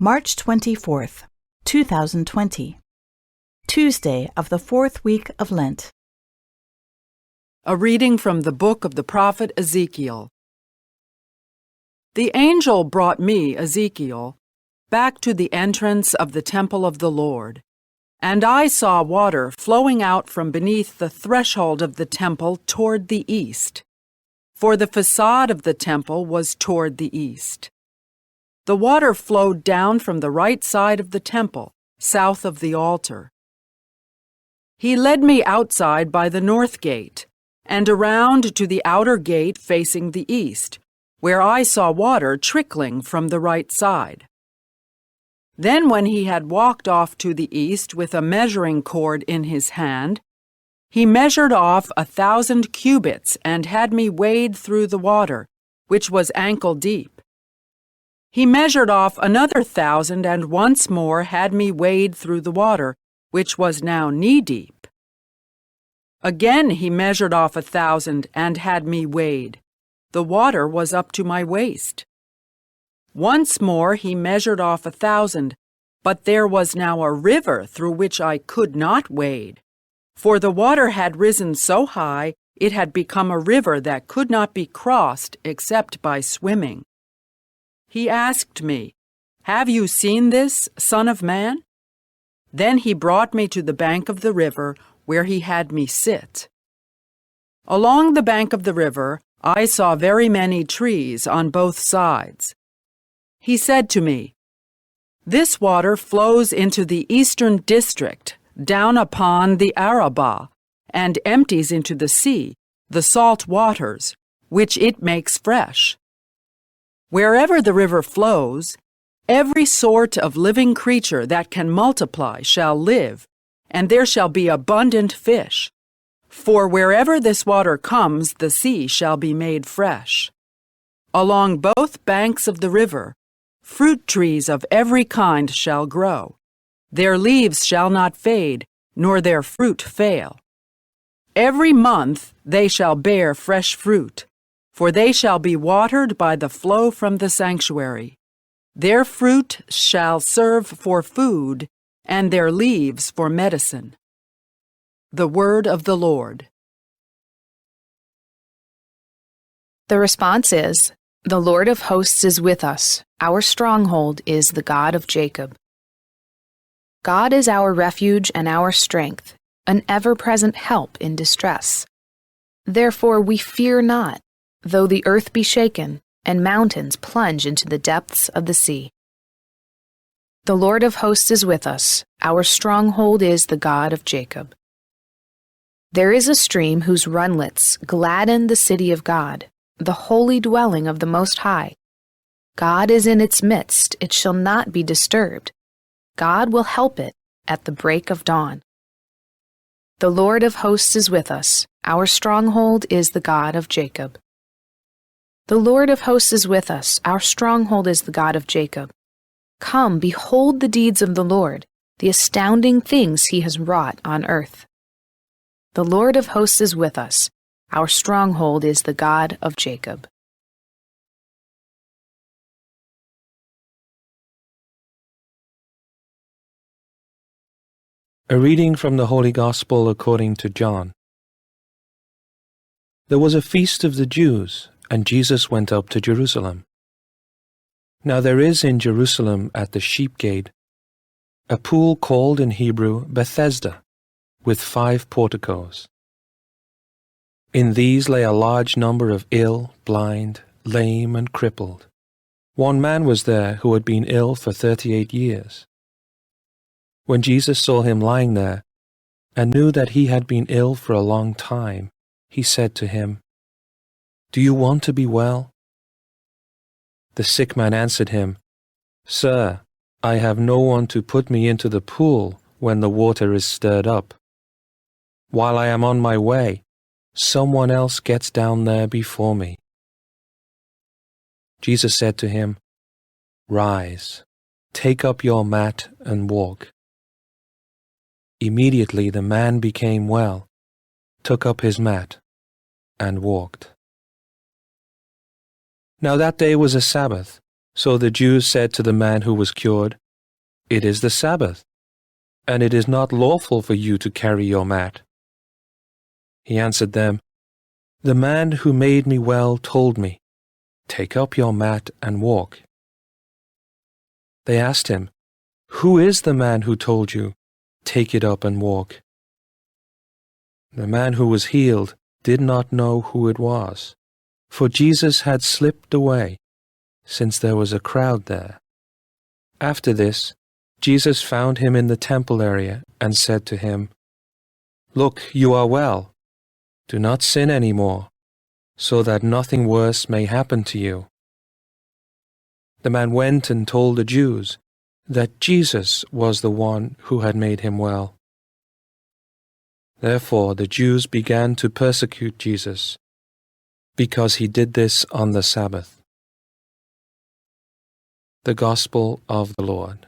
March 24th, 2020, Tuesday of the fourth week of Lent. A reading from the book of the prophet Ezekiel. The angel brought me, Ezekiel, back to the entrance of the temple of the Lord, and I saw water flowing out from beneath the threshold of the temple toward the east, for the façade of the temple was toward the east. The water flowed down from the right side of the temple, south of the altar. He led me outside by the north gate, and around to the outer gate facing the east, where I saw water trickling from the right side. Then when he had walked off to the east with a measuring cord in his hand, he measured off 1,000 cubits and had me wade through the water, which was ankle deep. He measured off another 1,000 and once more had me wade through the water, which was now knee-deep. Again he measured off 1,000 and had me wade. The water was up to my waist. Once more he measured off 1,000, but there was now a river through which I could not wade, for the water had risen so high it had become a river that could not be crossed except by swimming. He asked me, "Have you seen this, Son of Man?" Then he brought me to the bank of the river, where he had me sit. Along the bank of the river, I saw very many trees on both sides. He said to me, "This water flows into the eastern district, down upon the Arabah, and empties into the sea, the salt waters, which it makes fresh. Wherever the river flows, every sort of living creature that can multiply shall live, and there shall be abundant fish. For wherever this water comes, the sea shall be made fresh. Along both banks of the river, fruit trees of every kind shall grow. Their leaves shall not fade, nor their fruit fail. Every month they shall bear fresh fruit, for they shall be watered by the flow from the sanctuary. Their fruit shall serve for food, and their leaves for medicine." The word of the Lord. The response is, "The Lord of hosts is with us. Our stronghold is the God of Jacob." God is our refuge and our strength, an ever-present help in distress. Therefore we fear not, though the earth be shaken, and mountains plunge into the depths of the sea. The Lord of hosts is with us. Our stronghold is the God of Jacob. There is a stream whose runlets gladden the city of God, the holy dwelling of the Most High. God is in its midst, it shall not be disturbed. God will help it at the break of dawn. The Lord of hosts is with us. Our stronghold is the God of Jacob. The Lord of hosts is with us. Our stronghold is the God of Jacob. Come, behold the deeds of the Lord, the astounding things he has wrought on earth. The Lord of hosts is with us. Our stronghold is the God of Jacob. A reading from the Holy Gospel according to John. There was a feast of the Jews, and Jesus went up to Jerusalem. Now there is in Jerusalem at the sheep gate a pool called in Hebrew Bethesda, with 5 porticos. In these lay a large number of ill, blind, lame, and crippled. One man was there who had been ill for 38 years. When Jesus saw him lying there, and knew that he had been ill for a long time, he said to him, "Do you want to be well?" The sick man answered him, "Sir, I have no one to put me into the pool when the water is stirred up. While I am on my way, someone else gets down there before me." Jesus said to him, "Rise, take up your mat and walk." Immediately the man became well, took up his mat, and walked. Now that day was a Sabbath, So the Jews said to the man who was cured, "It is the Sabbath, and it is not lawful for you to carry your mat." He answered them, "The man who made me well told me, 'Take up your mat and walk.'" They asked him, "Who is the man who told you, 'Take it up and walk'?" The man who was healed did not know who it was, for Jesus had slipped away, since there was a crowd there. After this, Jesus found him in the temple area and said to him, "Look, you are well. Do not sin any more, so that nothing worse may happen to you." The man went and told the Jews that Jesus was the one who had made him well. Therefore the Jews began to persecute Jesus, because he did this on the Sabbath. The Gospel of the Lord.